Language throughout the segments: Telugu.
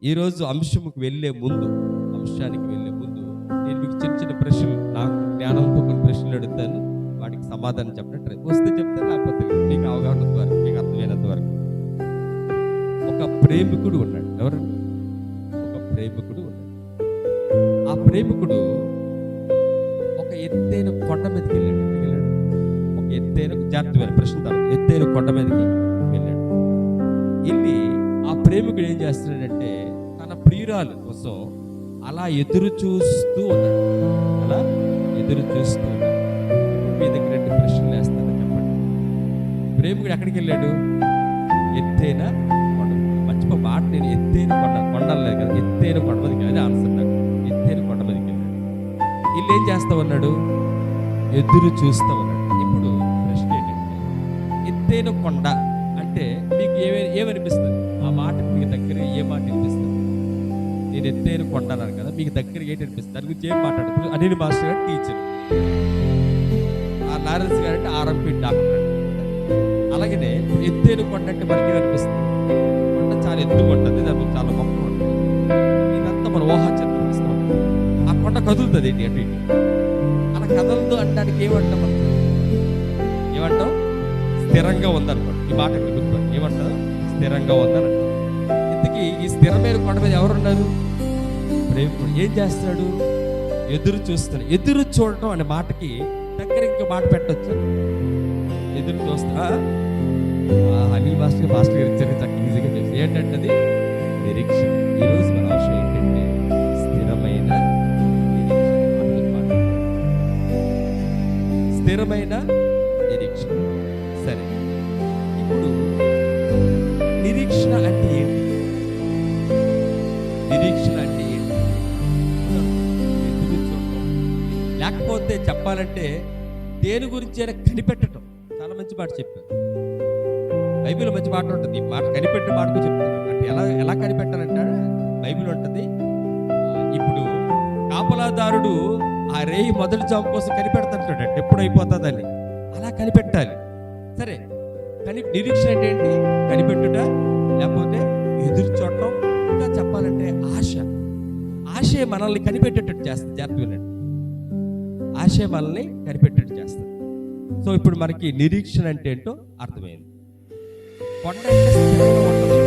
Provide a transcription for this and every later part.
ఈరోజు అంశానికి వెళ్ళే ముందు నేను మీకు చిన్న చిన్న ప్రశ్నలు, నాకు జ్ఞానంతో కొన్ని ప్రశ్నలు అడుగుతాను, వాటికి సమాధానం చెప్పడం ట్రై వస్తే చెప్తే, లేకపోతే మీకు అవగాహన వరకు, మీకు అర్థమైనంత వరకు. ఒక ప్రేమికుడు ఉన్నాడు. ఎవరండి? ఒక ప్రేమికుడు ఉన్నాడు. ఆ ప్రేమికుడు ఒక ఎత్తైన కొండ మీదకి వెళ్ళాడు. ఒక ఎత్తైన జాగ్రత్తమైన ప్రశ్న, ఎత్తైన కొండ మీదకి వెళ్ళాడు. వెళ్ళి ఆ ప్రేమికుడు ఏం చేస్తున్నాడంటే తన ప్రియురాలు కోసం అలా ఎదురు చూస్తూ ఉన్నాడు. మీ దగ్గర 2 ప్రశ్నలు వేస్తాను, చెప్పండి. ప్రేమికుడు ఎక్కడికి వెళ్ళాడు? ఎత్తైన కొండ. మర్చిపో మాట, నేను ఎత్తైన కొండలేదు కదా, ఎత్తైన కొండ మీదకి వెళ్ళి ఆన్సర్ నాకు. ఎత్తైన కొండ మీదకి వెళ్ళాడు. వీళ్ళు ఏం చేస్తా ఉన్నాడు? ఎదురు చూస్తూ ఉన్నాడు. ఇప్పుడు ప్రశ్న ఏంటంటే, ఎత్తైన కొండ అంటే మీకు ఏమనిపిస్తుంది? ఆ మాట మీకు దగ్గర ఏ మాట అనిపిస్తుంది? నేను ఎత్తైన కొండ అన్నాను కదా, మీకు దగ్గర ఏంటి అనిపిస్తుంది? దాని గురించి ఏం మాట్లాడుతుంది? అనిల్ మాస్టర్ గారు టీచర్, ఆ లారెన్స్ గారు అంటే ఆర్ఎంపీ డాక్టర్. అలాగనే ఎత్తైన కొండ అంటే మనకి ఏమనిపిస్తుంది? కొండ చాలా ఎత్తుగా ఉంటుంది, దానికి చాలా మొక్కలు ఉంటుంది, ఇదంతా మన ఊహా చిత్రం. ఆ కొండ కదులుతుంది ఏంటి అటు ఇటు. అలా కదలదు అనడానికి ఏమంటాం? స్థిరంగా ఉందనుకోండి. ఈ మాట గుర్తుపడి ఏమంటారు? స్థిరంగా ఉందని. ఇంతకీ ఈ స్థిరమైన కొండ మీద ఎవరున్నారు? ప్రేమికుడు. ఏం చేస్తాడు? ఎదురు చూస్తాడు. ఎదురు చూడటం అనే మాటకి దగ్గర ఇంకో మాట పెట్టచ్చు. ఎదురు చూస్తా అనిల్ మాస్టర్ గారు ఇచ్చారు, చక్కగా ఈజీగా చేసి. ఏంటంటే అది నిరీక్షణ. ఈరోజు మన అవసరం ఏంటంటే స్థిరమైన నిరీక్షణ. సరే, ఇప్పుడు నిరీక్షణ అంటే ఏంటి? ఎదురు చూడటం, లేకపోతే చెప్పాలంటే దేని గురించి అయినా కనిపెట్టడం. చాలా మంచి మాట చెప్పారు. బైబిల్ మంచి మాట ఉంటుంది. ఈ మాట కనిపెట్టే మాటకు చెప్తాను. అంటే ఎలా కనిపెట్టాలంటే బైబిల్ ఉంటుంది. ఇప్పుడు కాపలాదారుడు ఆ రేయి మొదటి జాబ్ కోసం కనిపెడతాడు, ఎప్పుడు అయిపోతుందని. అలా కనిపెట్టాలి. సరే, నిరీక్షణ అంటే ఏంటి? కనిపెట్టుట, లేకపోతే ఎదురు చూడటం. ఇంకా చెప్పాలంటే ఆశే మనల్ని కనిపెట్టేటట్టు చేస్తుంది. జాగ్రత్తగా ఆశే మనల్ని కనిపెట్టేట్టు చేస్తుంది. సో ఇప్పుడు మనకి నిరీక్షణ అంటే ఏంటో అర్థమైంది. కొండ అంటే స్థిరంగా ఉంటుంది.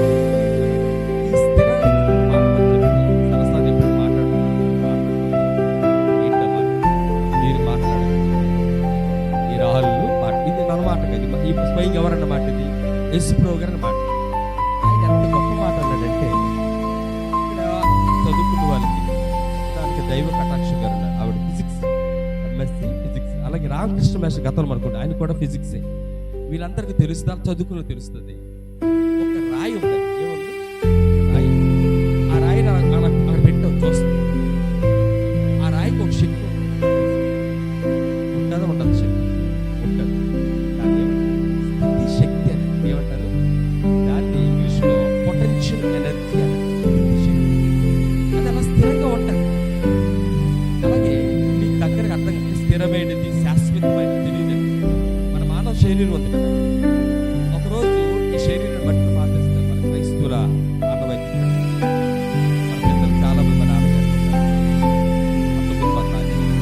ఈ స్థిరాన్ని సరసాన్ని ఇప్పుడు మీరు మాట్లాడాలి. ఈ రాళ్ళు మాట, ఇది నా మాట కాదు. ఈ స్వయంగా ఎవరన్న మాట? ఇది యేసుప్రభు గారు మాట. ఆయన ఎంత గొప్ప మాట అన్నాడంటే, ఇక్కడ చదువుకున్న వాళ్ళకి దానికి దైవ కటాక్షం గారు ఉన్నారు. ఆవిడ ఫిజిక్స్, ఎంఎస్సి ఫిజిక్స్. అలాగే రామకృష్ణ మాస్టర్ గతంలో అనుకుంటే ఆయన కూడా ఫిజిక్సే. వీళ్ళందరికీ తెలుస్తుంది, చదువుకున్న తెలుస్తుంది. ఒక రాయి ఉంది, ఏముంది? రాయి. ఆ రాయిని అక్కడ పెట్టాం, చూస్తుంది. ఆ రాయికి ఒక శక్తి ఉండదు శక్తి ఉంటుంది. దాన్ని స్థితి శక్తి అని ఏమంటారు? దాన్ని ఇంగ్లీష్లో పొటెన్షియల్ ఎనర్జీ అని. అది అలా స్థిరంగా ఉంటుంది. అలాగే మీకు దగ్గరకు అర్థం కాదు, స్థిరమైనది శాశ్వతమైనది తెలియదు. మన మానవ శరీరం ఉంది కదా, ఒకరోజు ఈ శరీరం బట్టి పాటిస్తారు. మన క్రైస్తవుల ఆనవాయితీ. మన పెద్దలు చాలా మంది, మన నాన్నగారు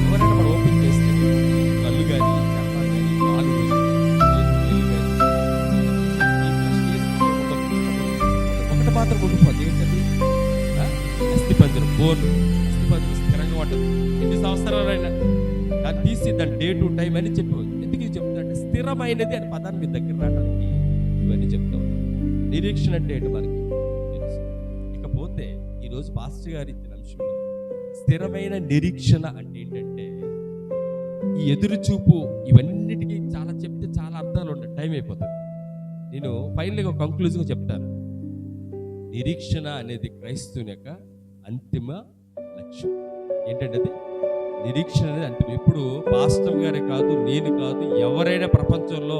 ఎవరైనా మనం ఓపెన్ చేస్తే కళ్ళు కానీ, చర్మాలు కానీ, కాలు ఒకటి మాత్రం ఉండిపోద్ది. ఏంటది? అస్థిపంజరం, బోన్. అస్థిపంజరం స్థిరంగా ఉంటుంది. ఎన్ని సంవత్సరాలైనా దాన్ని తీసి దాన్ని డే టు టైం అని చెప్పేవాళ్ళు. ఎందుకు ఇది చెప్తారంటే స్థిరమైనది అనే పదాన్ని మీ దగ్గర రావడానికి ఇవన్నీ చెప్తా ఉన్నాను. నిరీక్షణ అంటే ఏంటి మనకి తెలుసు. ఇకపోతే ఈరోజు పాస్టర్ గారు ఇచ్చిన అంశంలో స్థిరమైన నిరీక్షణ అంటే ఏంటంటే, ఈ ఎదురు చూపు, ఇవన్నిటికీ చాలా చెప్తే చాలా అర్థాలు ఉంటాయి, టైం అయిపోతుంది. నేను ఫైనల్గా ఒక కంక్లూజన్గా చెప్తాను. నిరీక్షణ అనేది క్రైస్తవుని యొక్క అంతిమ లక్ష్యం. ఏంటంటే అది నిరీక్షణ అనేది అంతిమ. ఇప్పుడు పాస్టర్ గారే కాదు, నేను కాదు, ఎవరైనా ప్రపంచంలో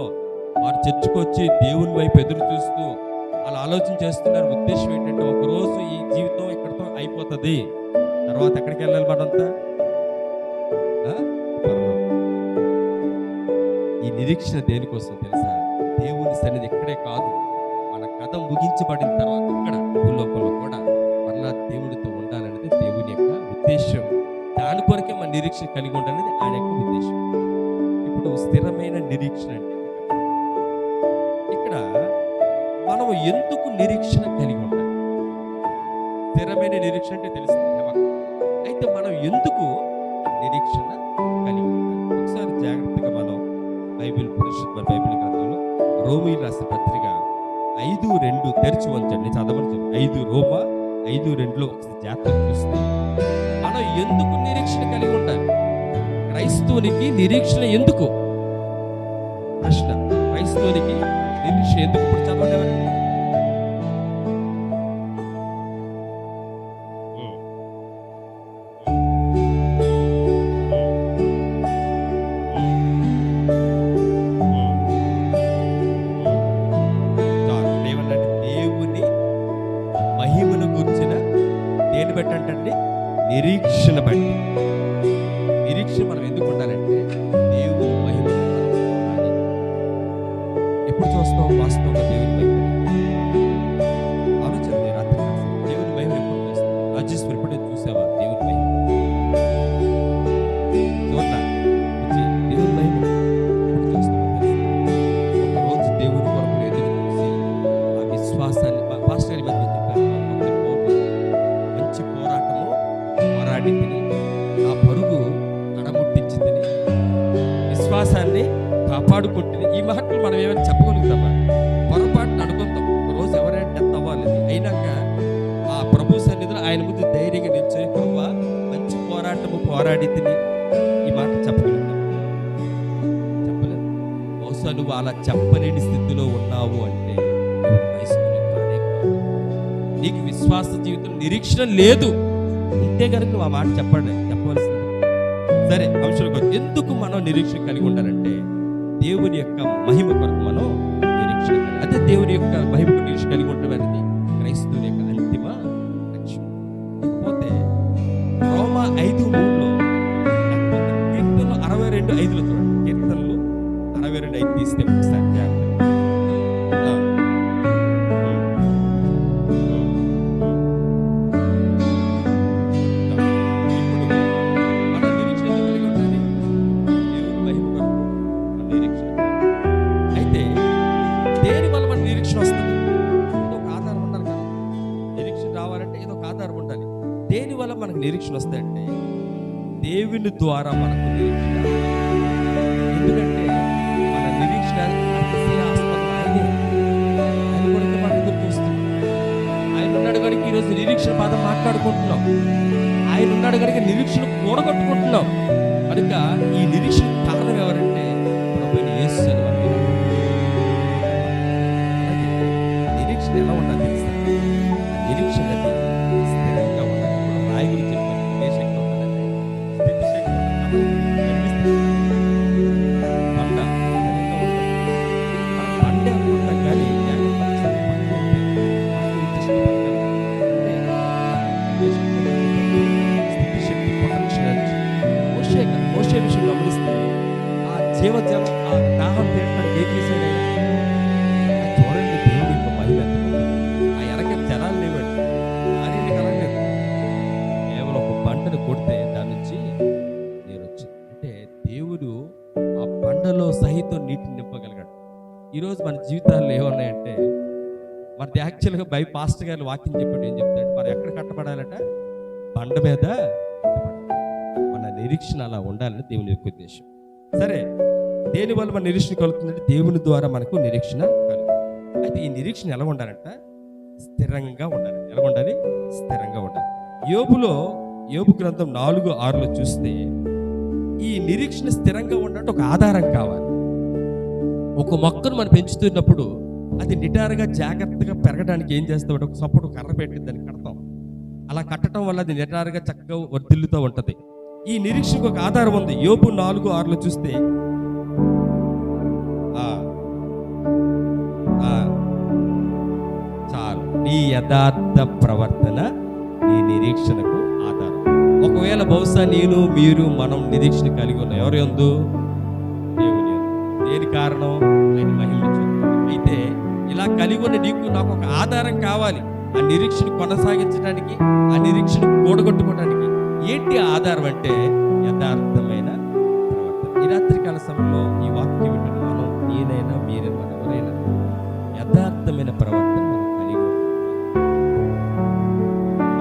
వారు చర్చకు వచ్చి దేవుని వైపు ఎదురు చూస్తూ అలా ఆలోచన చేస్తున్నారు. ఉద్దేశం ఏంటంటే, ఒకరోజు ఈ జీవితం ఇక్కడితో అయిపోతుంది, తర్వాత ఎక్కడికి వెళ్ళాలి మనంతా? ఈ నిరీక్షణ దేనికోసం తెలుసా? దేవుని సన్నిధి ఇక్కడే కాదు, మన కథ ముగించబడిన తర్వాత ఇక్కడ భూలోకంలో కూడా మరలా దేవుడితో ఉండాలనేది దేవుని యొక్క ఉద్దేశం. దాని కొరకే మన నిరీక్షణ కలిగి ఉండాలనేది ఆయన యొక్క ఉద్దేశం. ఇప్పుడు స్థిరమైన నిరీక్షణ అంటే ఇక్కడ మనం ఎందుకు నిరీక్షణ కలిగి ఉండాలి? స్థిరమైన నిరీక్షణ అంటే తెలుస్తుంది కదా. అయితే మనం ఎందుకు నిరీక్షణ కలిగి ఉండాలి? ఒకసారి జాగ్రత్తగా మనం పరిశుద్ధ బైబిల్ గ్రంథంలో రోమీయులు రాసిన పత్రిక 5:2 తెరిచి ఉంచండి, చదవని చెప్పి 5 రోమా 5:2లో ఒకసారి జాగ్రత్తగా చూస్తే మనం ఎందుకు నిరీక్షణ కలిగి ఉండాలి? క్రైస్తవునికి నిరీక్షణ ఎందుకు? ప్రశ్న, క్రైస్తవునికి నిరీక్షణ ఎందుకు? ఇప్పుడు చదవండి ఎవరు? ఏమన్నంటే దేవుని మహిమను కూర్చిన దేని బట్టి అంటే నిరీక్షణ బట్టి. నిరీక్షణ మనం ఎందుకు ఉండాలంటే దేవుని మహిమను మనం చూడాలి. ఎప్పుడు చూస్తాం వాస్తవంగా దేవుని మహిమని? ఆలోచన రాత్రి దేవుని మహిమ ఎప్పుడు చూస్తాం? రాజేశ్వరి ఎప్పుడైతే చూసావా దేవుని మహిమ? చూద్దా దేవుని మహిమ ఎప్పుడు చూస్తామో తెలుసు. ఒకరోజు దేవుని కొరకు ఎదురు చూసి ఆ విశ్వాసాన్ని పాస్టర్ గారి మధ్య చెప్పారు, మంచి పోరాటము పోరాడి తిని ఆ పరుగు అడముట్టించి తిని విశ్వాసాన్ని కాపాడుకుంటుంది. ఈ మాటలు మనం ఏమైనా చెప్పగలుగుతామా? పొరపాటున అనుకుంటాం, ఒకరోజు ఎవరైనా డెత్ అవ్వాలి, అయినాక ఆ ప్రభు సన్నిధిలో ఆయన ముందు ధైర్యంగా నిల్చొని ప్రభువా మంచి పోరాటము పోరాడి తిని ఈ మాట చెప్పగలుగుతాం? చెప్పలేదు. బహుశా నువ్వు అలా చెప్పలేని స్థితిలో ఉన్నావు అంటే నువ్వు క్రైస్తవుని కానే కాదు. నీకు విశ్వాస జీవితం నిరీక్షణ లేదు. ఉంటే కనుక నువ్వు ఆ మాట చెప్పవలసింది. సరే, అంశాలకు ఎందుకు మనం నిరీక్షణ కలిగి ఉండాలంటే దేవుని యొక్క మహిమ కొరకు మనం నిరీక్షణ కలిగి, అదే దేవుని యొక్క మహిమకు నిరీక్షణ కలిగి ఉండడం అనేది క్రైస్తవుని యొక్క అంతిమ లక్ష్యం. ఇకపోతే రోమా 5:3లో లేకపోతే కీర్తనలు 62:5లో చూడండి. కీర్తనలు 62:5 తీస్తే ఒకసారి జాగ్రత్త. దేనివల్ల మనకు నిరీక్షణ వస్తాయంటే దేవుని ద్వారా మనకు నిరీక్షణ. ఎందుకంటే మన నిరీక్షణ అతిశయాస్పదం. ఆయన కూడా మనం ఎదురు చూస్తున్నాం. ఆయన ఉన్నాడు కనుక ఈరోజు నిరీక్షణ పదం మాట్లాడుకుంటున్నాం. ఆయన ఉన్నాడు కనుక నిరీక్షణ కూడగొట్టుకుంటున్నాం. కనుక ఈ నిరీక్షణ కారణం ఎవరంటే ప్రభువైన యేసు అని మనం అలాగే నిరీక్షణ ఎలా ఉండాలి తెలుసా? నిరీక్షణ స్థిరంగా ఉండాలి. రాయి గురించి చెప్పాను, ఏ శక్తి ఉంటుందంటే స్థితి శక్తి ఉంటుంది. పంట స్థిరంగా ఉంటుంది. మనం పంట అనుకుంటాం కానీ స్థితి శక్తి పొటెన్షియల్ మోషే విషయం గమనిస్తే ఆ జీవజలం ఆ దాహం తీరడానికి ఏం చేశాడు? చూడండి దేవుడి యొక్క మహిమ. ఆ ఎనక జలాలు లేవండి, ఆరేంటి కలగలేదు. కేవలం ఒక పంటను కొడితే దాని నుంచి నీరు వచ్చింది. అంటే దేవుడు ఆ పంటలో సహితం నీటిని నింపగలిగాడు. ఈరోజు మన జీవితాల్లో ఏమున్నాయంటే మనది యాక్చువల్గా పాస్టర్ గారు వాక్యం చెప్పాడు. ఏం చెప్తాడు? మనం ఎక్కడ కట్టబడాలట? బండ మీద. మన నిరీక్షణ అలా ఉండాలని దేవుని యొక్క ఉద్దేశం. సరే, దేనివల్ల మన నిరీక్షణ కలుగుతుందంటే దేవుని ద్వారా మనకు నిరీక్షణ కలుగుతుంది. అయితే ఈ నిరీక్షణ ఎలా ఉండాలంట? స్థిరంగా ఉండాలి. ఎలా ఉండాలి? స్థిరంగా ఉండాలి. యోబు గ్రంథం 4:6లో చూస్తే ఈ నిరీక్షణ స్థిరంగా ఉండాలంటే ఒక ఆధారం కావాలి. ఒక మొక్కను మనం పెంచుతున్నప్పుడు అది నిటారుగా జాగ్రత్తగా పెరగడానికి ఏం చేస్తామంటే ఒక సపోర్ట్ కర్ర పెట్టి దాన్ని కడతాం. అలా కట్టడం వల్ల అది నిటారుగా చక్కగా వర్ధిల్లుతూ ఉంటుంది. ఈ నిరీక్షణకు ఒక ఆధారం ఉంది. యోబు 4:6లో చూస్తే చాలు, నీ యథార్థ ప్రవర్తన నీ నిరీక్షణకు ఆధారం. ఒకవేళ బహుశా మనం నిరీక్షణ కలిగి ఉన్నాం ఎవరు యందు? దేవుని యందు. దేని కారణం? ఆయన మహిమ చూపుతాడు. అయితే ఇలా కలిగి ఉన్న నీకు నాకు ఒక ఆధారం కావాలి. ఆ నిరీక్షణ కొనసాగించడానికి, ఆ నిరీక్షణ కూడగొట్టుకోవడానికి ఏంటి ఆధారం అంటే యథార్థమైన ప్రవర్తన. ఈ రాత్రికాల సమయంలో ఈ వాక్యం వింటున్న మనం, నేనైనా మీరైనా, మన ఎవరైనా యథార్థమైన ప్రవర్తన మనం కలిగి ఉండాలి.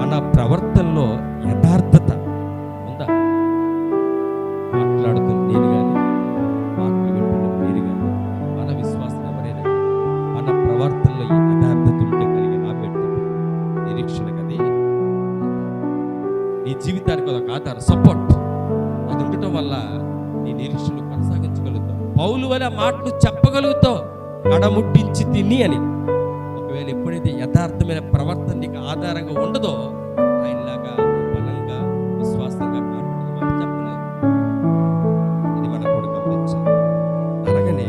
మన ప్రవర్తనలో యథార్థత ఉందా? మాట్లాడుతున్న నేను కానీ, వాక్యం వింటున్న మీరు కానీ, మన విశ్వాసం ఎవరైనా మన ప్రవర్తనలో యథార్థత ఉంటే కలిగిన నిరీక్షణ కది నీ జీవితానికి ఒక ఆధారం, సపోర్ట్. అది ఉండటం వల్ల నీ నిరీక్షణ కొనసాగించగలుగుతావు. పౌలు వల్ల మాటలు చెప్పగలుగుతావు, కడముట్టించి తిని అని. ఒకవేళ ఎప్పుడైతే యథార్థమైన ప్రవర్తన నీకు ఆధారంగా ఉండదో, ఆయనలాగా బలంగా విశ్వాసంగా చెప్పలేదు. ఇది మనం కూడా గమనించాలి. అలాగనే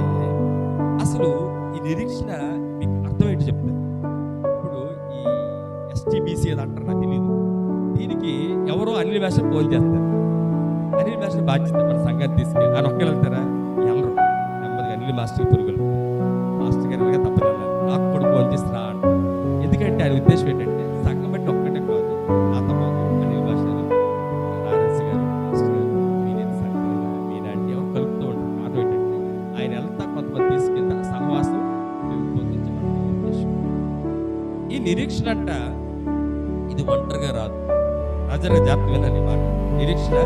అసలు ఈ నిరీక్షణ మీకు అర్థం ఏంటి చెప్తాను. ఇప్పుడు ఈ ఎస్టీబీసీ అది అంటారు, నాకు తెలియదు. దీనికి ఎవరో అనిల్ మాస్టర్ ఫోన్ చేస్తారు. అనిల్ మాస్టర్ బాధ్యత మన సంఘాన్ని తీసుకెళ్ళి ఆయన ఒక్కరు వెళ్తారా? వెళ్ళరు. నెమ్మదిగా అనిల్ మాస్టర్ పురుగులు మాస్టర్ గారు వెళ్ళగా తప్పదు వెళ్ళాలి. నాకు కూడా ఫోన్ చేసి రా అంట. ఎందుకంటే ఆయన ఉద్దేశం ఏంటంటే సంఘం బట్టి ఒక్కటే కాదు, నాతో పాటు అనిల్ మాస్టర్, ఆర్ఎస్ గారు, మాస్టర్ గారు, మీరేం సంఘం మీలాంటి ఎవరు కలుపుతూ ఉంటారు. కారణం ఏంటంటే ఆయన వెళ్తా కొంతమంది తీసుకెళ్తే ఆ సహవాసం పెంపొందించడం ఉద్దేశం. ఈ నిరీక్షణ అంట ఇది ఒంటరిగా రాదు. రాజాగా జాగ్రత్త వినాలి మాట. నిరీక్షణ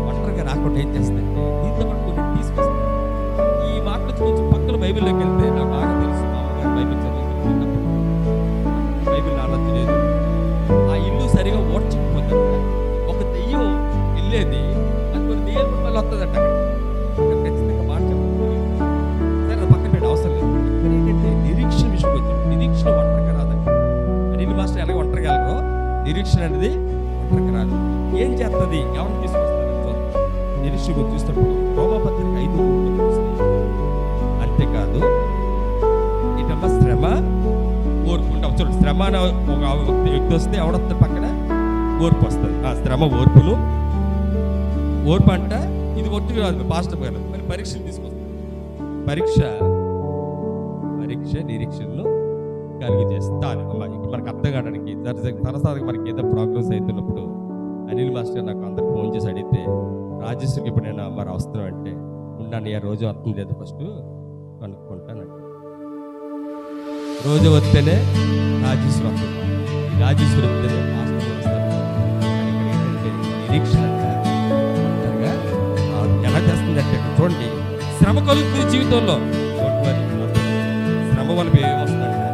ఒంటరిగా రాకుండా ఏం చేస్తుందంటే దీంతో పాటు కొన్ని తీసుకొస్తుంది. ఈ మాటలు కొంచెం పక్కన బైబిల్లోకి వెళ్తే నాకు బాగా తెలుసు. బైబిల్ చదివి బైబిల్ నాన్న తెలియదు. ఆ ఇల్లు సరిగా ఓడ్చకపోతే ఒక దెయ్యం వెళ్ళేది, అది కొన్ని దెయ్యాలు కూడా మళ్ళీ వస్తుందంట. అక్కడ ఖచ్చితంగా మాట చెప్పాలి. సరే, అది పక్కన పెట్టి అవసరం లేదు. ఇక్కడ ఏంటంటే నిరీక్షణ విషయం వచ్చింది. నిరీక్షణ ఒంటరిగా రాదండి. అనిల్ మాస్టర్ ఎలాగ ఒంటరిగా వెళ్ళరో, నిరీక్షణ అనేది ఒంటరిగా రాదు. ఏం చేస్తుంది? ఎవరిని తీసుకొస్తుంది? నిరీక్షణ చూస్తున్నప్పుడు రోమపత్రిక 5:3 చూస్తే, అంతేకాదు ఇటమ్మా శ్రమ ఓర్పు ఉంటావు. చూడండి, శ్రమ అనే ఒక వ్యక్తి వస్తే ఎవడొస్తుంది పక్కన? ఓర్పు వస్తుంది. ఆ శ్రమ ఓర్పును, ఓర్పు అంట ఇది ఒట్టుగా రాదు. పాస్టర్ గారు మరి పరీక్షలు తీసుకొస్తుంది. పరీక్ష నిరీక్షణను కలిగి చేస్తాను. అమ్మ ఇక్కడ మనకు అర్థం కావడానికి తరసారికి మనకి ఏదో ప్రోగ్రెస్ అవుతున్నప్పుడు అనిల్ మాస్టర్ నాకు అందరికి ఫోన్ చేసి అడిగితే, రాజేశ్వరికి ఇప్పుడు నేను మరి వస్తున్నాం అంటే, ఉన్నాను ఆ రోజు వస్తుంది లేదు, ఫస్ట్ కనుక్కుంటానంట. రోజు వస్తేనే రాజేశ్వరి వస్తుంది, రాజేశ్వరి వస్తేనే మాస్టర్ వస్తారు. ఇక్కడ ఏంటంటే నిరీక్షణ ఎలా చేస్తుందంటే, చూడండి, శ్రమ కలుగుతుంది జీవితంలో. శ్రమ వల్ల ఏమొస్తుందంటే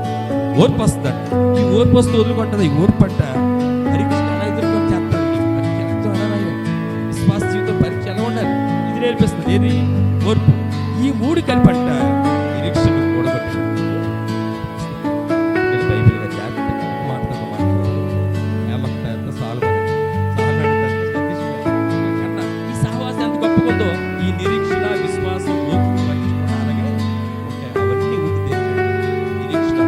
ఓర్పు వస్తుందంట. ఈ ఓర్పు వస్తూ వదులుకుంటుంది. ఈ ఓర్పు అంట పరీక్ష ఎలా ఎదుర్కొని చేస్తారు. విశ్వాస జీవితం పరీక్ష ఎలా ఉండాలి ఇది నేర్పిస్తుంది. ఏది? ఓర్పు. ఈ మూడు కలిపంట నిరీక్షణ కూడబట్టి బైబిల్గా జాగ్రత్తగా మాట్లాడుతూ ఏమంటారు సాల్వ్ కన్నా ఈ సహవాసం ఎంత గొప్పకుందో ఈ నిరీక్షణ, విశ్వాసం, ఓర్పు పరీక్ష అలాగే అవన్నీ ఉంటుంది. నిరీక్షణ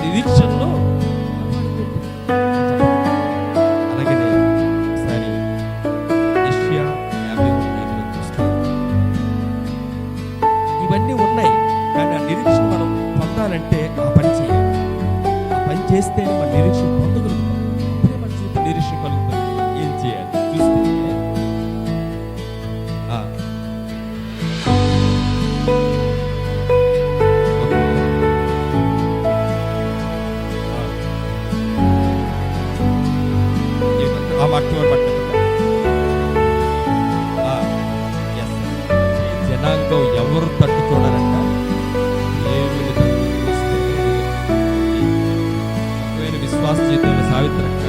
నిరీక్షణలో అలాగే ఒకసారి యెషయా 50:5 చూస్తే ఇవన్నీ ఉన్నాయి. కానీ ఆ నిరీక్షణ మనం పొందాలంటే ఆ పని చేయాలి. ఆ పని చేస్తే మన నిరీక్షణ పొందగలుగుతాం. అప్పుడే మన జీవితం నిరీక్షణ కలుగుతాం. ఏం చేయాలి చూస్తే ఆ వాక్యం జనాంగం ఎవరు తట్టు చూడాలంట, దేవుని తట్టు చూస్తే. ఒకవేళ విశ్వాస జీవితంలో సావిత్రక్క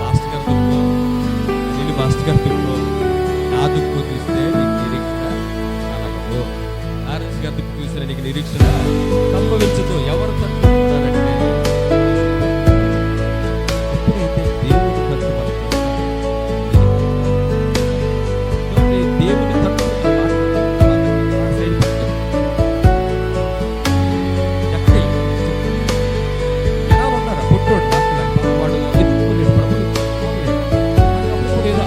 మాస్టర్ గారు దుఃఖం, నేను మాస్టర్ గారు దుఃఖం, నా దుఃఖం చూస్తే నీకు నిరీక్షణ కలగదు. ఆర్ఎస్ గారి దుఃఖం చూస్తే నీకు నిరీక్షణ సంభవించదు. ఎవరు తట్టు చూడాలంటే ఎప్పుడైతే దేవుని తట్టు దేవుని తట్టు ఎలా ఉన్నారా పుట్టోడు వాడు ఎత్తుకోలేడు, ప్రభుత్వం ఏదో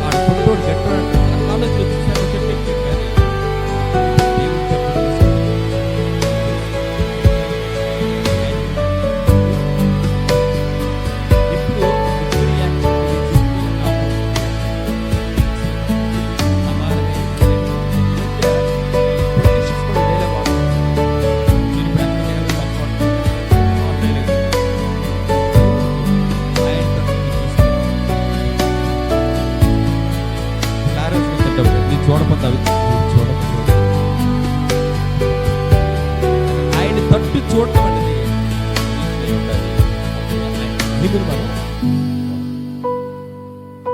చూడడం లేదు. నీ చూడకపోతే అవి చూడకపోతే ఆయన తట్టు చూడటం అనేది ఉండాలి. మహిమను మనం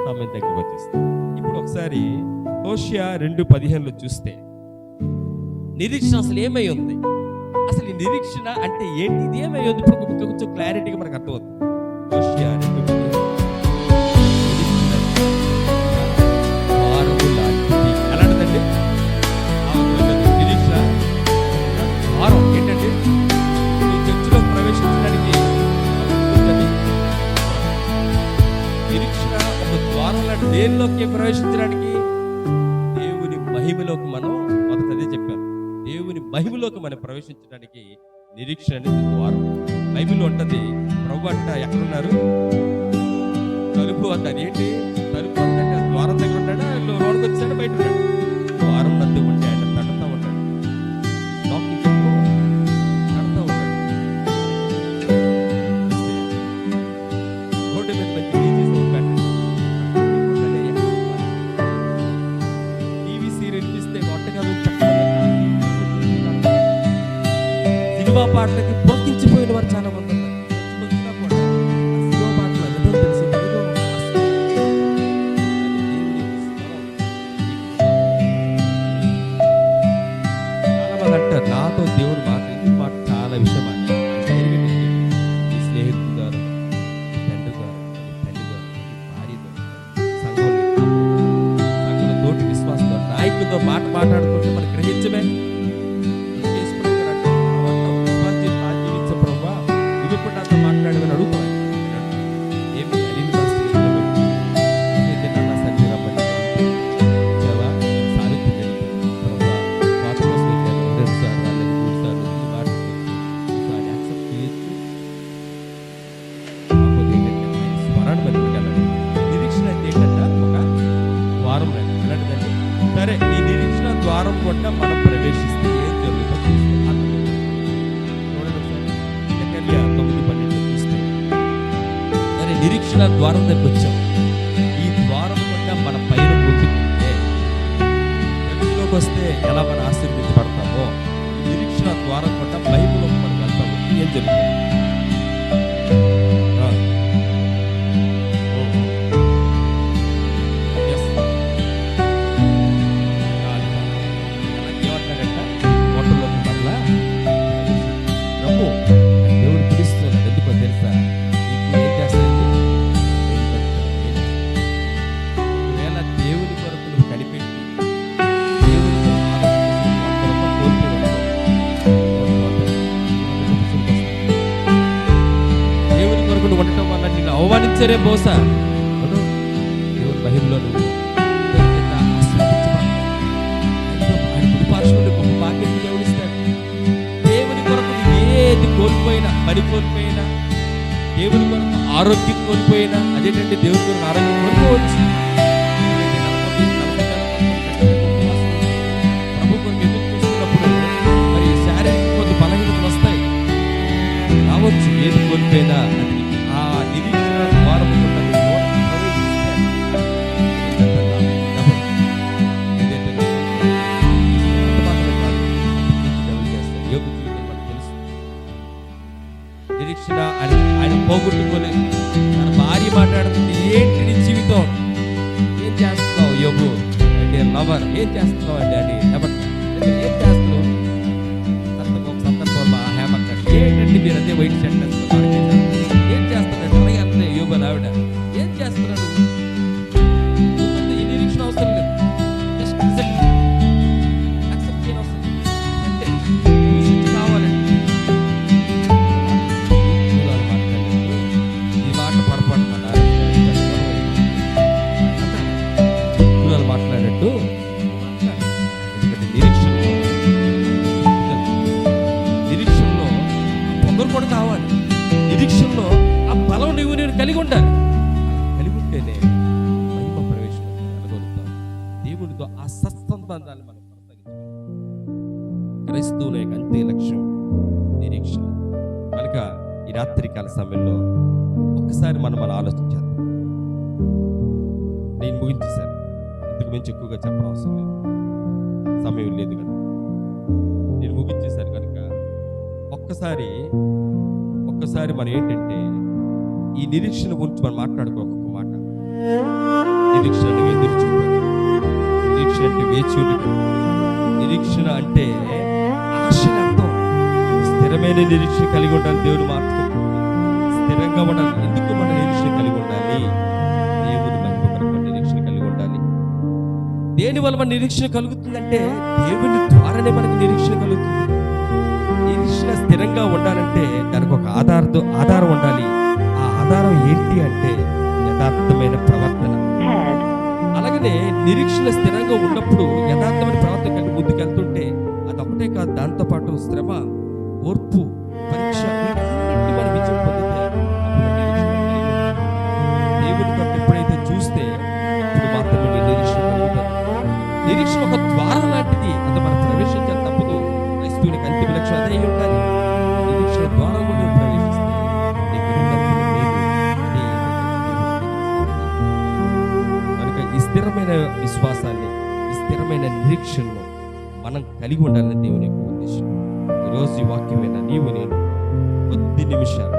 సమయం దగ్గరికి వచ్చేస్తాం. ఇప్పుడు ఒకసారి హోషియా 2:15 చూస్తే నిరీక్షణ అసలు ఏమై ఉంది, అసలు ఈ నిరీక్షణ అంటే ఏంటి, ఇది ఏమై ఉంది, ఇప్పుడు కొంచెం క్లారిటీగా మనకు అర్థమవుతుంది. హోషియా 2:15 ఎలాంటిదండి? నిరీక్షణ వారం ఏంటంటే నువ్వు చర్చిలో ప్రవేశించడానికి నిరీక్షణ ఒక ద్వారం లాంటి. దేనిలోకి ప్రవేశించడానికి? దేవుని మహిమలోకి. మనం మొదట అదే చెప్పాను, దేవుని మహిమలోకి మనం ప్రవేశించడానికి నిరీక్షణ అనేది ద్వారం. బైబిల్లో ఉంటుంది, ప్రభు అంట ఎక్కడున్నారు? తలుపు అంటారు. ఏంటి తలుపు అంటే? ద్వారం దగ్గర ఉన్నాడా, లోనికి వచ్చాడు, బయట ఉన్నాడు? ద్వారం నందు ఉంటే ఆయన తడుతూ ఉంటాడు, నాకింగ్ చెప్పు తడుతూ ఉంటాడు. రోడ్డు మీద టీవీ సీరియల్ ఇస్తే వంటకాలు సినిమా పాటలకి పొక్కించిపోయిన వారు చాలా మంది ఉన్నారు. వచ్చినా కూడా ఆ సినిమా పాటలు ఏదో తెలిసి ఏదో చాలా మంది అంటారు, నాతో దేవుడు మాట చాలా విషయం అంటారు. ఈ స్నేహితులు గారు, తండ్రి గారు, తల్లి గారు, భార్యతో, సంఘంలో తోటి విశ్వాసంతో, నాయకులతో మాట్లాడుతుంటే మనం గ్రహించమే. మాట్లాడమని అడుగుతాను. ఏమి అడిగిన సావిత్రి పాత కోసం 2 సార్లు వాళ్ళకి 3 సార్లు ఈ మాట యాక్సెప్ట్ చేయొచ్చు. కాకపోతే ఏంటంటే స్మరణ పెట్టుకెళ్ళాలి. నిరీక్షణ అయితే ఏంటంటే ఒక ద్వారం లేదు అలాంటిదండి. సరే, ఈ నిరీక్షణ ద్వారం కూడా మనం ప్రవేశిస్తే ఏం జరుగుతుంది? నిరీక్షణ ద్వారం దగ్గర వచ్చాం. ఈ ద్వారం కూడా మన పైన పొందుకుంటే చర్చిలోకి వస్తే ఎలా మనం ఆశీర్వదించబడతామో, ఈ నిరీక్షణ ద్వారం కూడా బైబిల్లోకి మనం వెళ్తాము. ఏం జరుగుతుంది? ఏమంటాడంట? హోటల్లోకి మరలా ప్రభు దేవుడు పిలుస్తున్నాడు. ఎందుకో తెలుసా? ఏం చేస్తాడు? దేవుని కొరకు నువ్వు కనిపెట్టి దేవుని కొరకు నువ్వు ఉండటం వల్ల నిన్ను అవమానించరే బహుశా దేవుని మహిమలో నువ్వు గొప్ప భాగ్యం దేవుడిస్తాడు. దేవుని కొరకు ఏది కోల్పోయినా, పని కోల్పోయినా, దేవుని కొరకు ఆరోగ్యం కోల్పోయినా, అదేంటంటే దేవుని కొరకు ఆరోగ్యం కోల్పోవచ్చు. ప్రభు కొరకు ఎదురు చూస్తున్నప్పుడు మరి శారీరక కొంత బలహీనతలు వస్తాయి, రావచ్చు. ఏది కోల్పోయినా అది ఆ నిరీక్షణ ద్వారం నిరీక్షణ ఆయన పోగొట్టుకోలేదు. తన భార్య మాట్లాడుతుంది, ఏంటి నీ జీవితం, ఏం చేస్తున్నావు యోగు అంటే లవర్, ఏం చేస్తున్నావు అండి అని ఏం చేస్తున్నావు? ఒక సందర్భంలో హేమంత్ ఏంటంటే మీరు అదే వైట్ షర్ట్ వేస్తున్నారు, ఏం చేస్తున్నాడు అలాగే అంతే యోగు ఆవిడ, ఏం చేస్తున్నాడు? ఈ నిరీక్షణ అవసరం లేదు, జస్ట్ యాక్సెప్ట్ చేయని అవసరం లేదు, అంటే కావాలండి. ఈ మాట పొరపాటు మాట్లాడట్టు ఎందుకంటే నిరీక్షణలో పొగరు కూడా కావాలి. నిరీక్షణలో ఆ బలం నేను కలిగి ఉండాలి. కలిగి ఉంటేనే మహిమ ప్రవేశం కలగలుగుతాం. దేవుడితో ఆ సత్సంబంధాన్ని మనం కొనసాగించాలి. క్రైస్తవుల యొక్క అంతే లక్ష్యం నిరీక్షణ. కనుక ఈ రాత్రికాల సమయంలో ఒక్కసారి మనం ఆలోచించాలి. నేను ముగించేశాను. అంతకు మించి ఎక్కువగా చెప్పడం అవసరం లేదు, సమయం లేదు కనుక నేను ముగించేశాను కనుక ఒక్కసారి మనం ఏంటంటే ఈ నిరీక్షణ గురించి మనం మాట్లాడుకో. ఒక్కొక్క మాట, నిరీక్షణ ఎదురు చూపాలి, నిరీక్షణ అంటే వేచి ఉండటం, నిరీక్షణ అంటే ఆశల అర్థం. స్థిరమైన నిరీక్షణ కలిగి ఉండాలి. దేవుని మాట్లాడుతుంది స్థిరంగా ఉండాలి. ఎందుకు మన నిరీక్షణ కలిగి ఉండాలి? దేవుని మహిమ కొరకు నిరీక్షణ కలిగి ఉండాలి. దేని వల్ల మన నిరీక్షణ కలుగుతుందంటే దేవుని ద్వారానే మనకి నిరీక్షణ కలుగుతుంది. నిరీక్షణ స్థిరంగా ఉండాలంటే దానికి ఒక ఆధారం ఉండాలి. ఆ ఆధారం ఏంటి అంటే యథార్థమైన ప్రవర్తన. అలాగనే నిరీక్షణ స్థిరంగా ఉన్నప్పుడు యథార్థమైన ప్రవర్తన కలిగి ముందుకెళ్తుంటే అదొకటే కాదు, దాంతోపాటు శ్రమ, ఓర్పు, పరీక్ష వీటన్నిటిని మనం విజయం పొందితే అప్పుడు నిరీక్షణ కలిగి ఉంటాం. దేవుని కొరకు ఎప్పుడైతే చూస్తే అప్పుడు మాత్రమే నీ నిరీక్షణ కలుగుతుంది. నిరీక్షణ ఒక ద్వారం లాంటిది, అది మనం ప్రవేశించాలి తప్పదు. క్రైస్తవునికి అంతిమ లక్ష్యం అదే అయి ఉండాలి. నిరీక్షణ ద్వారం కూడా నువ్వు ప్రవేశిస్తే నీకు రెండంతలు మేలు. కనుక ఈ స్థిరమైన విశ్వాసాన్ని, ఈ స్థిరమైన నిరీక్షణను మనం కలిగి ఉండాలని దేవుని యొక్క ఉద్దేశం. ఈరోజు ఈ వాక్యమైన నీవు నేను కొద్ది నిమిషాలు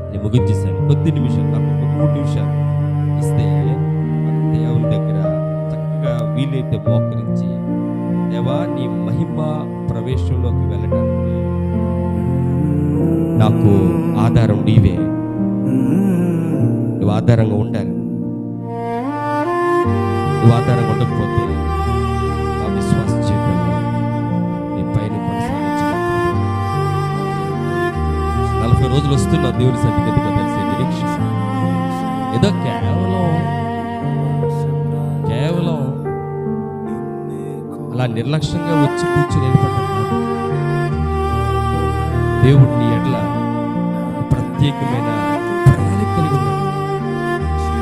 నేను ముగించేశాను. కొద్ది నిమిషాలు, నాకు ఒక 3 నిమిషాలు ఇస్తే మన దేవుని దగ్గర చక్కగా వీలైతే మోకరించి, దేవా నీ మహిమ ప్రవేశంలోకి వెళ్ళడానికి నాకు ఆధారం నీవే, నువ్వు ఆధారంగా ఉండాలి. నువ్వు ఆధారంగా ఉండకపోతే ఆ విశ్వాస జీవితంలో నీ పైన కొనసాగించగలవు. 40 రోజులు వస్తున్నా దేవుని సన్నిధికి తెలిసే నిరీక్షణ ఏదో కేవలం అలా నిర్లక్ష్యంగా వచ్చి కూర్చుని వెళ్ళిపోతాం. దేవుడు నీ ఎడ్ల ప్రత్యేకమైన ప్రణాళిక కలిగి ఉన్నాడు.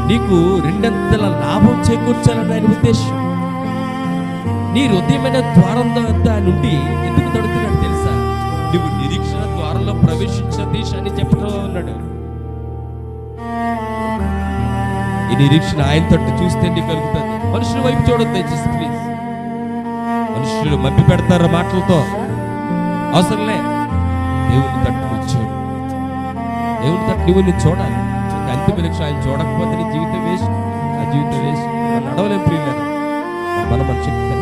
నీకు రెండంతల లాభం చేకూర్చాలని ఆయన ఉద్దేశం. నీ హృదయమైన ద్వారం నుండి ఎందుకు తడుతున్నాడు తెలుసా? నువ్వు నిరీక్షణ ద్వారంలో ప్రవేశించిన దేశాన్ని చెప్పడం ఉన్నాడు. ఈ నిరీక్షణ ఆయన తట్టు చూస్తే నీకు కలుగుతుంది. మనుషుల వైపు చూడొద్దు దయచేసి ప్లీజ్. మనుషులు మభ్య పెడతారు మాటలతో, అవసరంలే. దేవుని తట్టు నువ్వు చూడు. దేవుని తట్టు నువ్వు చూడాలి. అంతిమ లక్ష్యం ఆయన చూడకపోతే నీ జీవితం వేస్ట్, ఆ జీవితం వేస్ట్. నడవలేం ప్రియులారా, మన శక్తి.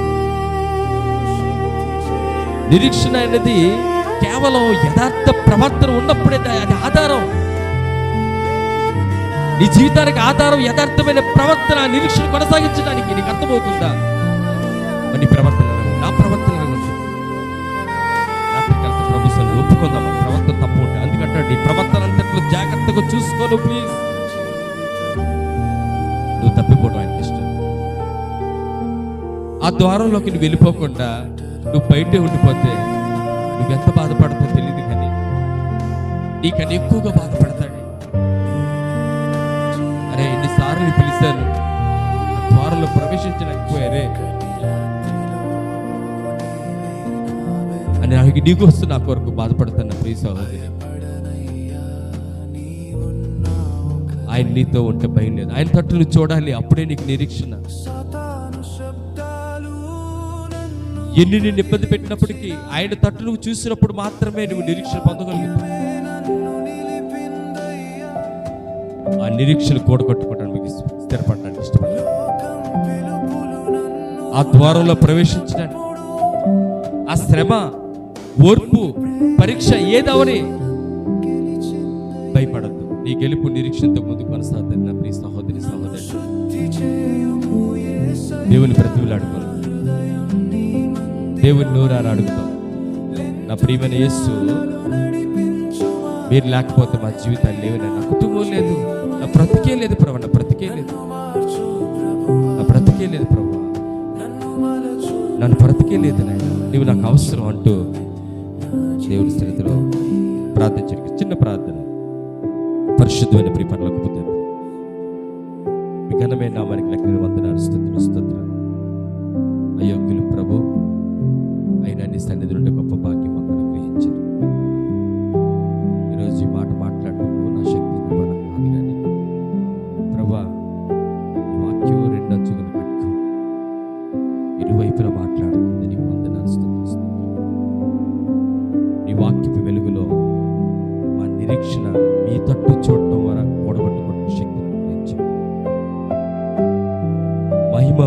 నిరీక్షణ అనేది కేవలం యథార్థ ప్రవర్తన ఉన్నప్పుడే అది ఆధారం. నీ జీవితానికి ఆధారం యథార్థమైన ప్రవర్తన. నిరీక్షణ కొనసాగించడానికి నీకు అర్థమవుతుందా? నీ ప్రవర్తన, నా ప్రవర్తన ప్రభుత్వం ఒప్పుకుందాం. ప్రవర్తన తప్పు ఉంటే అందుకంటే నీ ప్రవర్తన అంతట్లో జాగ్రత్తగా చూసుకోను ప్లీజ్. నువ్వు తప్పిపోవడం ఆయనకి ఇష్టం. ఆ ద్వారంలోకి నువ్వు వెళ్ళిపోకుండా నువ్వు బయటే ఉండిపోతే నువ్వెంత బాధపడతావు తెలియదు, కానీ నీకన్నా ఎక్కువగా బాధపడతాడు. అరే ఎన్నిసార్లు పిలిచాను, ఆ ద్వారంలో ప్రవేశించలేకపోయారే అని నీకు వస్తూ నా కొరకు బాధపడుతున్న ప్రియ సహోదరి, ఆయన నీతో ఉంటే భయం లేదు. ఆయన తట్టు నువ్వు చూడాలి, అప్పుడే నీకు నిరీక్షణ. ఎన్ని నిన్ను ఇబ్బంది పెట్టినప్పటికీ ఆయన తట్టు నువ్వు చూసినప్పుడు మాత్రమే నువ్వు నిరీక్షణ పొందగలుగుతావు. ఆ నిరీక్షణ కూడగొట్టుకోవడానికి స్థిరపడడానికి ఇష్టపడలేదు. ఆ ద్వారంలో ప్రవేశించడానికి ఆ శ్రమ, ఓర్పు, పరీక్ష ఏదవని భయపడద్దు. నీ గెలుపు నిరీక్షణతో ముందు కొనసాగుతుంది. నా ప్రియ సహోదరి సహోదరు, దేవుని బ్రతిమలాడుకోవాలి, దేవుని నోరారా అడుగుతాం. నా ప్రియమైన యేసు, మీరు లేకపోతే మా జీవితాలు లేవు, నా కుటుంబం లేదు, నా బ్రతికే లేదు ప్రభు, నా బ్రతికే లేదు, నా బ్రతికే లేదు ప్రభు, నన్ను బ్రతికే లేదు నాయన, నువ్వు నాకు అవసరం అంటూ దేవుని స్థితిలో ప్రార్థించడానికి చిన్న ప్రార్థన. పరిశుద్ధమైన ప్రియ పరలోకపు తండ్రి, మీ ఘనమైన నామానికి లెక్కలేని వందనాలు, స్తుతులు, స్తోత్రాలు. అయోగ్యులు ప్రభు అయినా నీ సన్నిధి నుండి గొప్ప భాగ్యం మాకు అనుగ్రహించారు. ఈరోజు ఈ మాట మాట్లాడటం నా శక్తి బలం కాదు, కానీ ప్రభా ఈ వాక్యం రెండంచులను కట్టుకో జీవితంలో మాట్లాడుతుంది. నీకు వందనాలు, స్తుతిస్తున్నాను. నీ వాక్యపు వెలుగులో మా నిరీక్షణ మీ తట్టు చూడటం ద్వారా కూడబట్టుకున్న శక్తిని అనుగ్రహించండి. మహిమ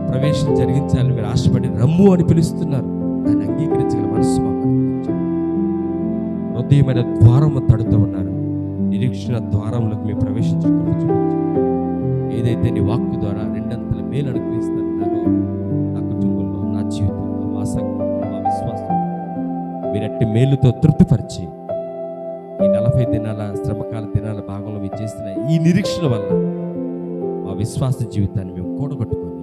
ప్రవేశం జరిగించాలని మీరు ఆశపడి రమ్ము అని పిలుస్తున్నారు. దాన్ని అంగీకరించగల మనసు మాకు అనుగ్రహించండి. హృదయమైన ద్వారము తడుతూ ఉన్నారు. నిరీక్షణ ద్వారంలోకి మేము ప్రవేశించడం చూపించండి. ఏదైతే నీ వాక్కు ద్వారా రెండంతల మేలు అనుగ్రహిస్తున్నారో నా కుటుంబంలో, నా జీవితంలో, మా సంఘంలో, మా విశ్వాసం మీరట్టి మేలుతో తృప్తిపరిచి ఈ 40 దినాల శ్రమకాల దినాల భాగంలో మీరు చేసిన ఈ నిరీక్షణ వల్ల మా విశ్వాస జీవితాన్ని మేము కూడగొట్టుకొని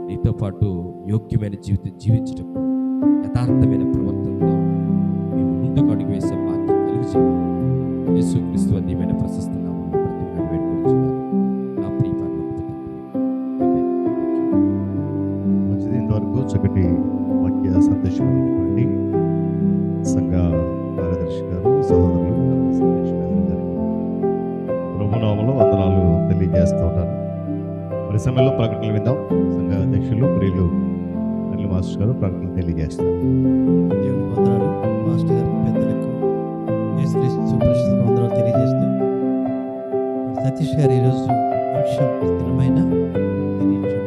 నీతో పాటు యోగ్యమైన జీవితం జీవించడం, యథార్థమైన ప్రవర్తనతో మేము ముందుకు అడుగు వేసే భాగ్యం కలిగి యేసుక్రీస్తు అధికమైన ప్రశస్త నామములో ప్రతిదినం వేడుకొనుచున్నాను నా ప్రియ పరలోకపు తండ్రి. మంచిది. ఇంతవరకు చక్కటి వాక్య సందేశం ఇచ్చినటువంటి సంఘ కార్యదర్శి గారు, సహోదరులు సందేశ్ గారికి ప్రభునామములో వందనాలు తెలియజేస్తూ ఉన్నాను. మరి సమయంలో ప్రకటనలు విందాం. సంఘ అధ్యక్షులు ప్రియులు అనిల్ మాస్టర్ గారు ప్రకటనలు తెలియజేస్తారు. దేవుని వందనాలు. మాస్టర్ గారికి, పెద్దలకు, యేసుక్రీస్తు సుప్రసిద్ధ వందనాలు తెలియజేస్తూ, సతీష్ గారు ఈరోజు అంశం స్థిరమైన నిరీక్షణ.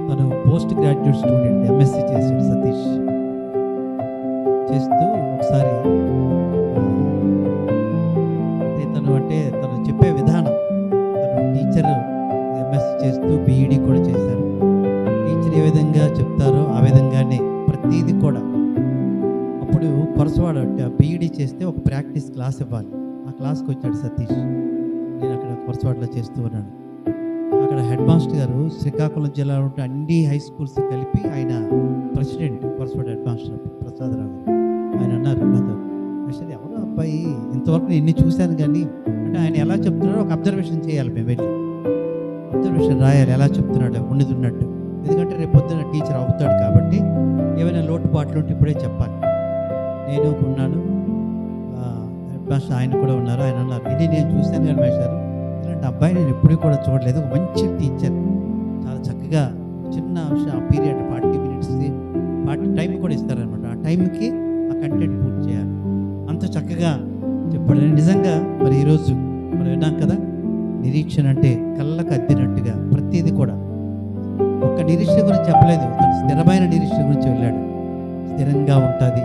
తను పోస్ట్ గ్రాడ్యుయేట్ స్టూడెంట్, ఎంఎస్సి చేశాడు సతీష్. చేస్తూ ఒకసారి తను చెప్పే విధానం, తను టీచర్ ఎంఎస్సి చేస్తూ బీఈడి కూడా చేశారు. టీచర్ ఏ విధంగా చెప్తారో ఆ విధంగానే ప్రతిదీ కూడా. అప్పుడు కొరసవాడ బీఈడి చేస్తే ఒక ప్రాక్టీస్ క్లాస్ ఇవ్వాలి. ఆ క్లాస్కి వచ్చాడు సతీష్. నేను అక్కడ కొరసవాడలో చేస్తూ ఉన్నాను. అక్కడ హెడ్ మాస్టర్ గారు శ్రీకాకుళం జిల్లాలో ఉంటే అన్ని హై స్కూల్స్ కలిపి ఆయన president, Korasavada head master Prasadarao గారు. ఆయన అన్నారు నాతో, అసలు ఎవరు అబ్బాయి, ఇంతవరకు నేను ఎన్ని చూశాను కానీ, అంటే ఆయన ఎలా చెప్తున్నారో ఒక అబ్జర్వేషన్ చేయాలి. మేము వెళ్ళి అబ్జర్వేషన్ రాయాలి, ఎలా చెప్తున్నాడు ఉన్నది ఉన్నట్టు. ఎందుకంటే రేపు పొద్దున్న టీచర్ అవుతాడు కాబట్టి ఏమైనా లోటుపాట్లు ఉంటే ఇప్పుడే చెప్పాలి. నేను ఉన్నాను, ఆయన కూడా ఉన్నారు. ఆయన అన్నారు, ఇది నేను చూశాను కానీ మేషారు, ఇలాంటి అబ్బాయి నేను ఎప్పుడూ కూడా చూడలేదు. ఒక మంచి టీచర్, చాలా చక్కగా చిన్న అంశం, ఆ పీరియడ్ 40 minutes 40 టైం కూడా ఇస్తారనమాట. ఆ టైంకి ఆ కంటెంట్ పూర్తి చేయాలి. అంత చక్కగా చెప్పాడు. నిజంగా మరి ఈరోజు మనం విన్నాం కదా, నిరీక్షణ అంటే కళ్ళకు అద్దినట్టుగా ప్రతిదీ కూడా. ఒక్క నిరీక్షణ గురించి చెప్పలేదు, తను స్థిరమైన నిరీక్షణ గురించి వెళ్ళాడు. స్థిరంగా ఉంటుంది.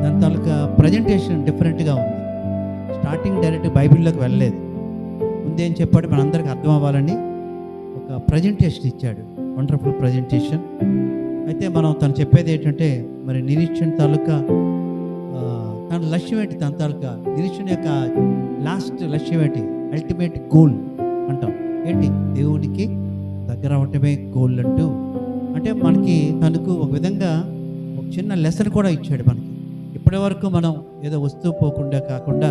దాని తాలూకా ప్రజెంటేషన్ డిఫరెంట్గా ఉంది. స్టార్టింగ్ డైరెక్ట్ బైబిల్లోకి వెళ్ళలేదు. ముందేం చెప్పాడు, మనందరికీ అర్థం అవ్వాలని ఒక ప్రజెంటేషన్ ఇచ్చాడు. Wonderful presentation. అయితే మనం తను చెప్పేది ఏంటంటే, మరి నిరీక్షణ తాలూకా తన లక్ష్యం ఏంటి, తన తాలూకా నిరీక్షణ యొక్క లాస్ట్ లక్ష్యం ఏంటి, అల్టిమేట్ గోల్ అంటాం. ఏంటి, దేవునికి దగ్గర అవ్వటమే గోల్ అంటూ. అంటే మనకి తనకు ఒక విధంగా ఒక చిన్న లెసన్ కూడా ఇచ్చాడు మనకి. ఇప్పటి వరకు మనం ఏదో వస్తూ పోకుండా కాకుండా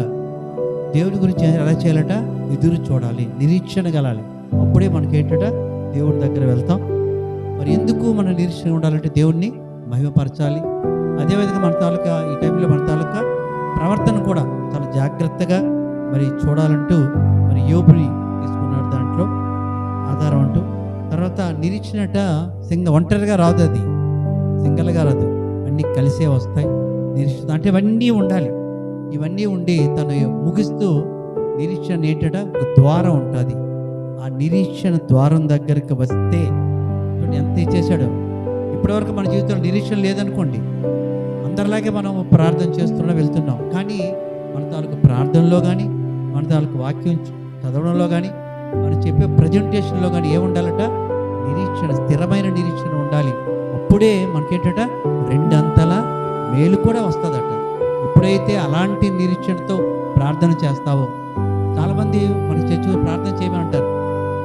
దేవుని గురించి ఎలా చేయాలట, ఎదురు చూడాలి, నిరీక్షణ కలాలి. అప్పుడే మనకి ఏంటట, దేవుడి దగ్గర వెళ్తాం. మరి ఎందుకు మన నిరీక్షణ ఉండాలంటే దేవుణ్ణి మహిమపరచాలి. అదేవిధంగా మన తాలూకా ఈ టైంలో మన తాలూకా ప్రవర్తన కూడా చాలా జాగ్రత్తగా మరి చూడాలంటూ మరి యోబుని తీసుకున్నాడు దాంట్లో ఆధారం అంటూ. తర్వాత నిరీక్షణట ఒంటరిగా రాదు, అది సింగల్గా రాదు, అన్నీ కలిసే వస్తాయి. నిరీక్షణ అంటే ఇవన్నీ ఉండాలి. ఇవన్నీ ఉండి తను ముగిస్తూ నిరీక్షణ ఏంటట, ఒక ద్వారం ఉంటుంది. ఆ నిరీక్షణ ద్వారం దగ్గరికి వస్తే ఎంత ఇచ్చేసాడు. ఇప్పటివరకు మన జీవితంలో నిరీక్షణ లేదనుకోండి, అందరిలాగే మనం ప్రార్థన చేస్తున్నా వెళ్తున్నాం. కానీ మన తాలూకు ప్రార్థనలో కానీ, మన తాలూకు వాక్యం చదవడంలో కానీ, మనం చెప్పే ప్రజెంటేషన్లో కానీ ఏముండాలట, నిరీక్షణ, స్థిరమైన నిరీక్షణ ఉండాలి. అప్పుడే మనకేంటట, రెండంతల మేలు కూడా వస్తుందట. ఎప్పుడైతే అలాంటి నిరీక్షణతో ప్రార్థన చేస్తావో, చాలామంది మన చర్చిలో ప్రార్థన చేయమంటారు,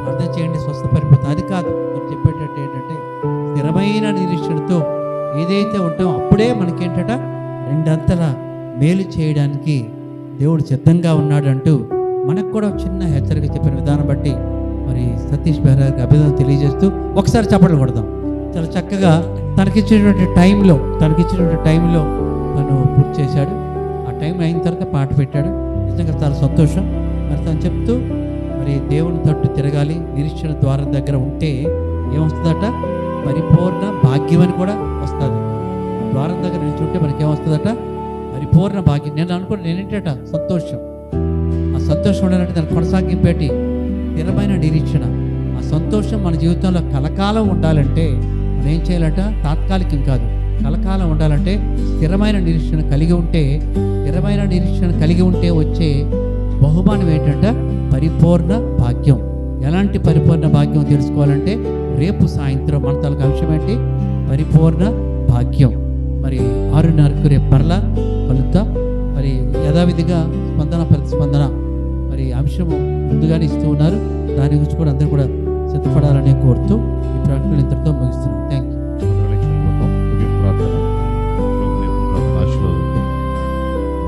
ప్రార్థన చేయండి స్వస్థపరిపోతుంది. అది కాదు మనం చెప్పేటట్టు. ఏంటంటే స్థిరమైన నిరీక్షణతో ఏదైతే ఉంటామో అప్పుడే మనకేంటట, రెండంతల మేలు చేయడానికి దేవుడు సిద్ధంగా ఉన్నాడు అంటూ మనకు కూడా చిన్న హెచ్చరిక చెప్పిన విధానం బట్టి మరి సతీష్ బెహ్రాకి అభినందన తెలియజేస్తూ ఒకసారి చప్పట్లు కొడదాం. చాలా చక్కగా తనకిచ్చినటువంటి టైంలో తను పూర్తి చేశాడు. ఆ టైం అయిన తర్వాత పాట పెట్టాడు. నిజంగా చాలా సంతోషం. మరి తను చెప్తూ మరి దేవుని తట్టు తిరగాలి, నిరీక్షణ ద్వారం దగ్గర ఉంటే ఏమొస్తుందట? పరిపూర్ణ భాగ్యం అని కూడా వస్తుంది. ద్వారం దగ్గర నిల్చుంటే మనకి ఏమొస్తుందట? పరిపూర్ణ భాగ్యం. నేను అనుకున్నాను నేనేంటట సంతోషం. ఆ సంతోషం ఉండాలంటే దాని కొనసాగింపేటి స్థిరమైన నిరీక్షణ. ఆ సంతోషం మన జీవితంలో కలకాలం ఉండాలంటే మనం ఏం చేయాలంట? తాత్కాలికం కాదు, కలకాలం ఉండాలంటే స్థిరమైన నిరీక్షణ కలిగి ఉంటే వచ్చే బహుమానం ఏంటంటే పరిపూర్ణ భాగ్యం. ఎలాంటి పరిపూర్ణ భాగ్యం తెలుసుకోవాలంటే రేపు సాయంత్రం మన తలకు అంశం ఏంటి? పరిపూర్ణ భాగ్యం. మరి 6:30కు రేపు మరలా కలుద్దాం. మరి యథావిధిగా ప్రతిస్పందన మరి అంశము ముందుగానే ఇస్తూ ఉన్నారు. దాని గురించి కూడా అందరూ కూడా సిద్ధపడాలని కోరుతూ ఈ ప్రకటన ఇంతటితో ముగిస్తున్నాం. Thank you.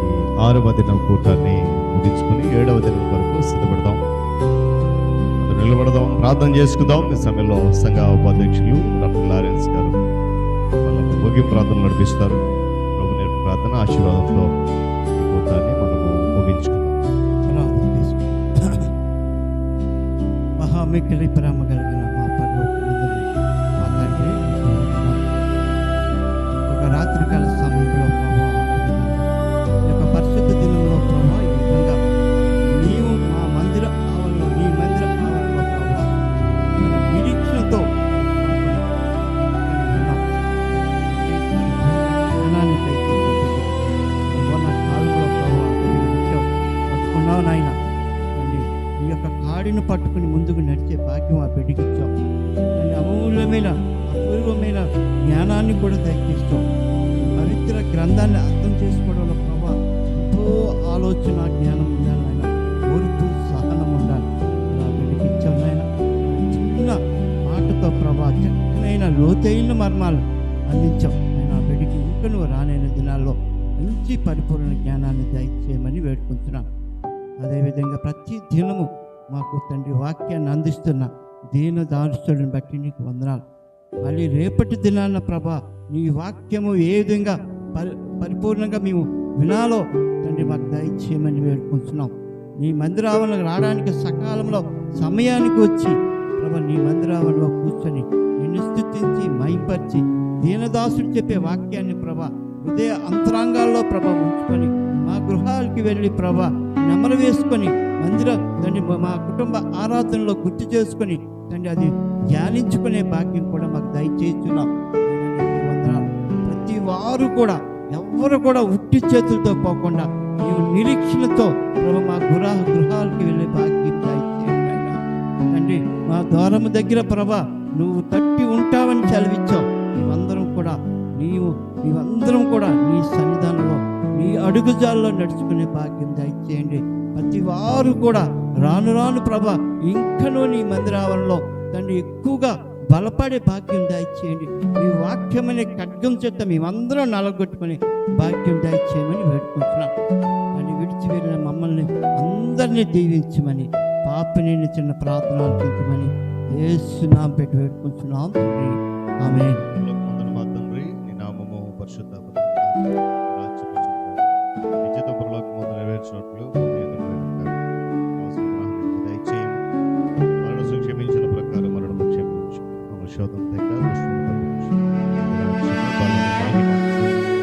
ఈ 6వ దినం కూటాన్ని ముగించుకొని 7వ దినం వరకు సిద్ధపడదాం. నిలబడదాం, ప్రార్థన చేసుకుందాం. ఈ సమయంలో సంఘ ఉపాధ్యక్షులు డాక్టర్ లారెన్స్ గారు మనము ముగింపు ప్రార్థన నడిపిస్తారు. ప్రభు నేర్పు ప్రార్థన ఆశీర్వాదంతో ఈ కూటాన్ని మనము ముగించుకుందాం. మహామిక్కిలి ప్రేమ కలిగిన మా పరలోకమందున్న మా తండ్రి, ఒక రాత్రికాల సమయంలో ప్రభావ ఈ యొక్క పరిశుద్ధ దినంలో ప్రభావ ఈ విధంగా నీవు మా మందిర ఆవరణలో నీ మందిర ఆవరణలో ప్రభావ నిరీక్షణతో పట్టుకున్నావు నాయన. ఈ యొక్క కాడిని పట్టుకుని ముందుకు నడిచే భాగ్యం ఆ బిడ్డకిచ్చాం. దాన్ని అపూర్వమైన జ్ఞానాన్ని కూడా దయచేస్తాం. పవిత్ర గ్రంథాన్ని అర్థం చేసుకోవడంలో ప్రభా ఎంతో ఆలోచన జ్ఞానం ఉండాలి ఆయన, ఓర్పు సహనం ఉండాలి. ఆ బిడ్డకిచ్చాం నాయన. చిన్న మాటతో ప్రభా చక్కనైన లోతైన మర్మాలు అందించాం ఆయన. ఆ బిడ్డకి ఇంకా నువ్వు రానైన దినాల్లో మంచి పరిపూర్ణ జ్ఞానాన్ని దయచేయమని వేడుకుంటున్నాను. అదేవిధంగా ప్రతి దినము మాకు తండ్రి వాక్యాన్ని అందిస్తున్న దీనదారుస్తుడిని బట్టి నీకు వందనాలు. మళ్ళీ రేపటి దినాన్న ప్రభా నీ వాక్యము ఏ విధంగా పరిపూర్ణంగా మేము వినాలో తండ్రి మాకు దయచేయమని వేడుకుంటున్నాం. నీ మందిరావరణకు రావడానికి సకాలంలో సమయానికి వచ్చి ప్రభా నీ మందిరావరణలో కూర్చొని నిన్ను స్తుతించి మహింపరిచి దీనదాసుడు చెప్పే వాక్యాన్ని ప్రభా హృదయ అంతరాంగాల్లో ప్రభా ఉంచుకొని మా గృహాలకి వెళ్ళి ప్రభా నెమరు వేసుకొని మందిర తండ్రి మా కుటుంబ ఆరాధనలో గుర్తు చేసుకొని తండ్రి అది ధ్యానించుకునే భాగ్యం కూడా మాకు దయచేస్తున్నాం. ప్రతి వారు కూడా ఎవ్వరు కూడా ఉట్టి చేతులతో పోకుండా నీవు నిరీక్షణతో ప్రభు మా గృహాలకి వెళ్ళే భాగ్యం దయచేయండి తండ్రి. మా ద్వారము దగ్గర ప్రభా నువ్వు తట్టి ఉంటావని సెలవిచ్చావు. నీవందరం కూడా నీ సన్నిధానంలో నీ అడుగుజాల్లో నడుచుకునే భాగ్యం దయచేయండి. ప్రతి వారు కూడా రాను రాను ప్రభా ఇంకనూ నీ మందిరావరణలో తండ్రి ఎక్కువగా బలపడే భాగ్యం దయచేయండి. నీ వాక్యమనే ఖడ్గం చేత మేమందరం నలగొట్టుకునే భాగ్యం దయచేయమని వేడుకుంటున్నాం. అని విడిచి వెళ్ళిన మమ్మల్ని అందరినీ దీవించమని పాపని చిన్న ప్రార్థన అర్పించమని యేసు నామమున పెట్టి వేడుకుంటున్నాం తండ్రి. ఆమేన్. క్షమించిన ప్రకారం మరణము క్షమించు, శోధం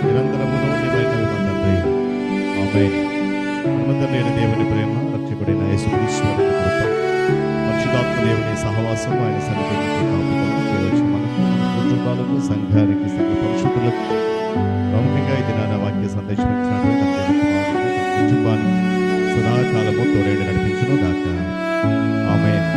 నిరంతరము దేవుని ప్రేమ, రక్షకుడైన యేసుక్రీస్తు పరిశుద్ధాత్మ దేవుని సహవాసం, ఆయన సన్నిధికి కుటుంబాలకు, సంఘానికి, సంఘ పరిశుద్ధులకు, ప్రముఖంగా ఈ దినాన వాక్య సందేశం ఇచ్చినటువంటి కుటుంబానికి సదాకాలము తోడేడు నడిపించును గాక. ఆమేన్.